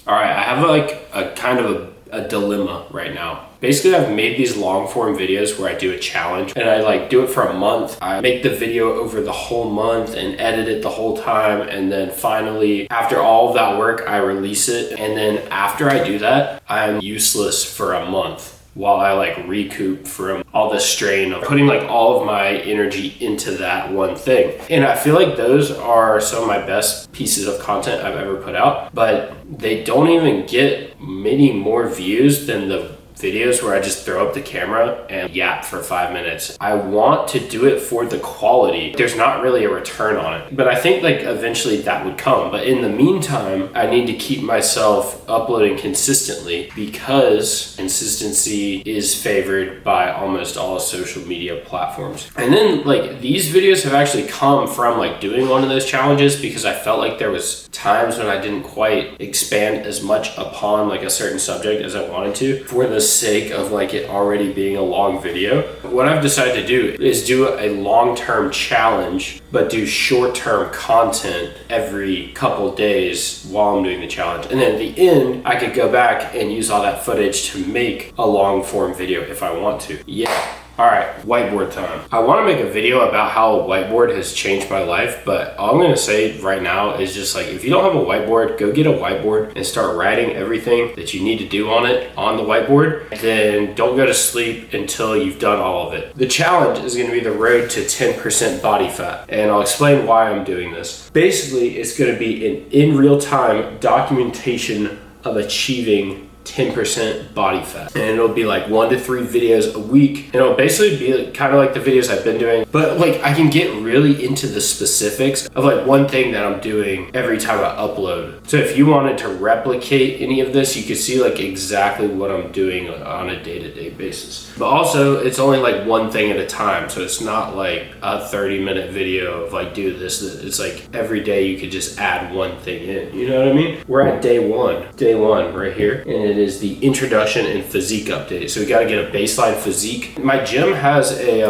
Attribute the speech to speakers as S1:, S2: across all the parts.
S1: All right, I have like a kind of a dilemma right now. Basically, I've made these long form videos where I do a challenge and I like do it for a month. I make the video over the whole month and edit it the whole time. And then finally, after all of that work, I release it. And then after I do that, I'm useless for a month while I like recoup from all the strain of putting like all of my energy into that one thing. And I feel like those are some of my best pieces of content I've ever put out, but they don't even get many more views than the videos where I just throw up the camera and yap for 5 minutes. I want to do it for the quality. There's not really a return on it, but I think like eventually that would come. But in the meantime, I need to keep myself uploading consistently because consistency is favored by almost all social media platforms. And then like these videos have actually come from like doing one of those challenges because I felt like there was times when I didn't quite expand as much upon like a certain subject as I wanted to for the sake of like it already being a long video. What I've decided to do is do a long-term challenge, but do short-term content every couple days while I'm doing the challenge. And then at the end, I could go back and use all that footage to make a long-form video if I want to. Yeah. All right, whiteboard time. I want to make a video about how a whiteboard has changed my life, but all I'm going to say right now is just like, if you don't have a whiteboard, go get a whiteboard and start writing everything that you need to do on it on the whiteboard. Then don't go to sleep until you've done all of it. The challenge is going to be the road to 10% body fat, and I'll explain why I'm doing this. Basically, it's going to be an in real time documentation of achieving 10% body fat, and it'll be like 1 to 3 videos a week, and it'll basically be kind of like the videos I've been doing, but like I can get really into the specifics of like one thing that I'm doing every time I upload. So if you wanted to replicate any of this, you could see like exactly what I'm doing on a day-to-day basis. But also it's only like one thing at a time, so it's not like a 30-minute video of like do this. It's like every day you could just add one thing in, you know what I mean? We're at day one right here, and it is the introduction and physique update. So we got to get a baseline physique. My gym has a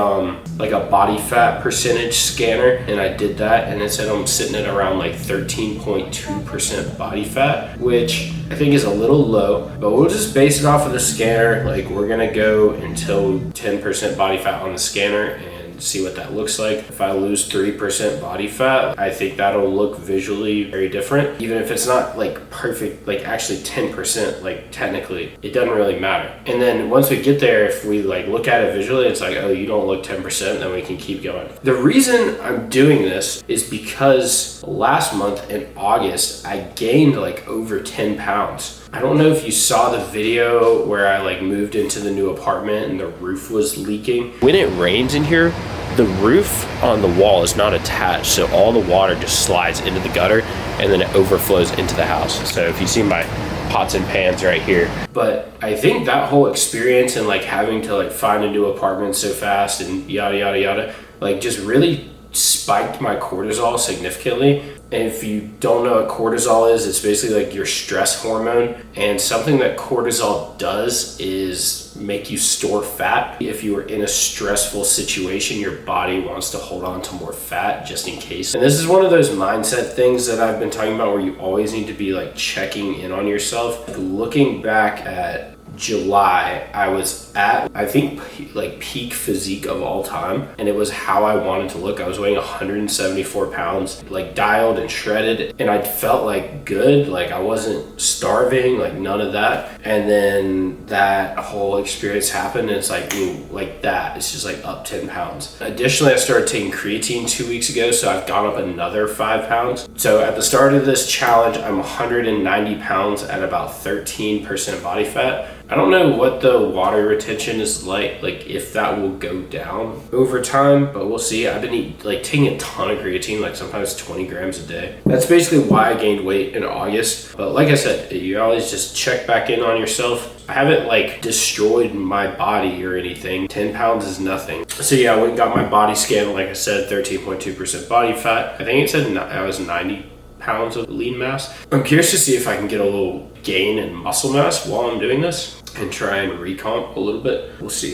S1: like a body fat percentage scanner, and I did that, and it said I'm sitting at around like 13.2% body fat, which I think is a little low, but we'll just base it off of the scanner. Like we're gonna go until 10% body fat on the scanner and see what that looks like. If I lose 3% body fat, I think that'll look visually very different. Even if it's not like perfect, like actually 10%, like technically, it doesn't really matter. And then once we get there, if we like look at it visually, it's like, oh, you don't look 10%, then we can keep going. The reason I'm doing this is because last month in August, I gained like over 10 pounds. I don't know if you saw the video where I like moved into the new apartment and the roof was leaking. When it rains in here, the roof on the wall is not attached, so all the water just slides into the gutter and then it overflows into the house. So if you see my pots and pans right here. But I think that whole experience and like having to like find a new apartment so fast and yada yada yada, like just really spiked my cortisol significantly. And if you don't know what cortisol is, it's basically like your stress hormone. And something that cortisol does is make you store fat. If you are in a stressful situation, your body wants to hold on to more fat just in case. And this is one of those mindset things that I've been talking about where you always need to be like checking in on yourself. Looking back at July, I was at, I think, like peak physique of all time, and it was how I wanted to look. I was weighing 174 pounds, like dialed and shredded, and I felt like good, like I wasn't starving, like none of that. And then that whole experience happened, and it's like, ooh, like that, it's just like up 10 pounds. Additionally, I started taking creatine 2 weeks ago, so I've gone up another 5 pounds. So at the start of this challenge, I'm 190 pounds at about 13% body fat. I don't know what the water retention is like if that will go down over time, but we'll see. I've been taking a ton of creatine, like sometimes 20 grams a day. That's basically why I gained weight in August. But like I said, you always just check back in on yourself. I haven't like destroyed my body or anything. 10 pounds is nothing. So yeah, I went and got my body scan. Like I said, 13.2% body fat. I think it said I was 90 pounds of lean mass. I'm curious to see if I can get a little gain in muscle mass while I'm doing this and try and recomp a little bit. We'll see.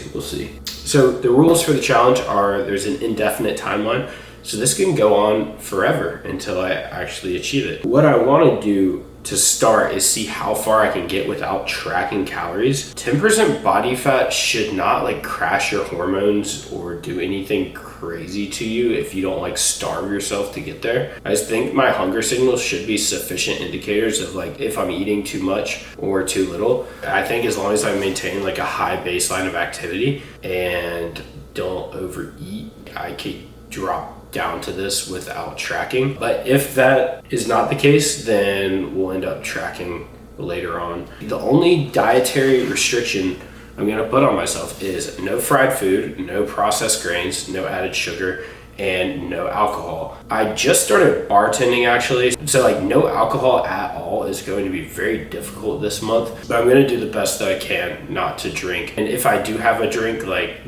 S1: So the rules for the challenge are there's an indefinite timeline. So this can go on forever until I actually achieve it. What I want to do to start is see how far I can get without tracking calories. 10% body fat should not like crash your hormones or do anything crazy to you if you don't like starve yourself to get there. I just think my hunger signals should be sufficient indicators of like if I'm eating too much or too little. I think as long as I maintain like a high baseline of activity and don't overeat, I could drop down to this without tracking. But if that is not the case, then we'll end up tracking later on. The only dietary restriction I'm gonna put on myself is no fried food, no processed grains, no added sugar, and no alcohol. I just started bartending actually, so like no alcohol at all is going to be very difficult this month, but I'm gonna do the best that I can not to drink. And if I do have a drink, like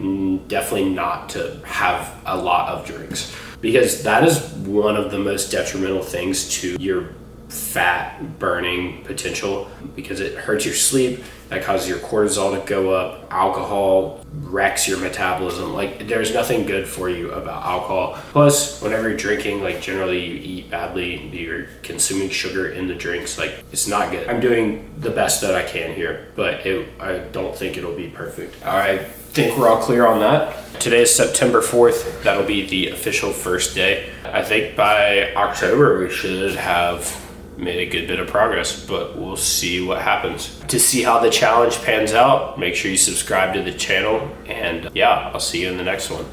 S1: definitely not to have a lot of drinks, because that is one of the most detrimental things to your fat burning potential, because it hurts your sleep, that causes your cortisol to go up. Alcohol wrecks your metabolism. Like there's nothing good for you about alcohol. Plus, whenever you're drinking, like generally you eat badly, you're consuming sugar in the drinks, like it's not good. I'm doing the best that I can here, but I don't think it'll be perfect. All right, I think we're all clear on that. Today is September 4th. That'll be the official first day. I think by October we should have made a good bit of progress, but we'll see what happens. To see how the challenge pans out, make sure you subscribe to the channel, and yeah, I'll see you in the next one.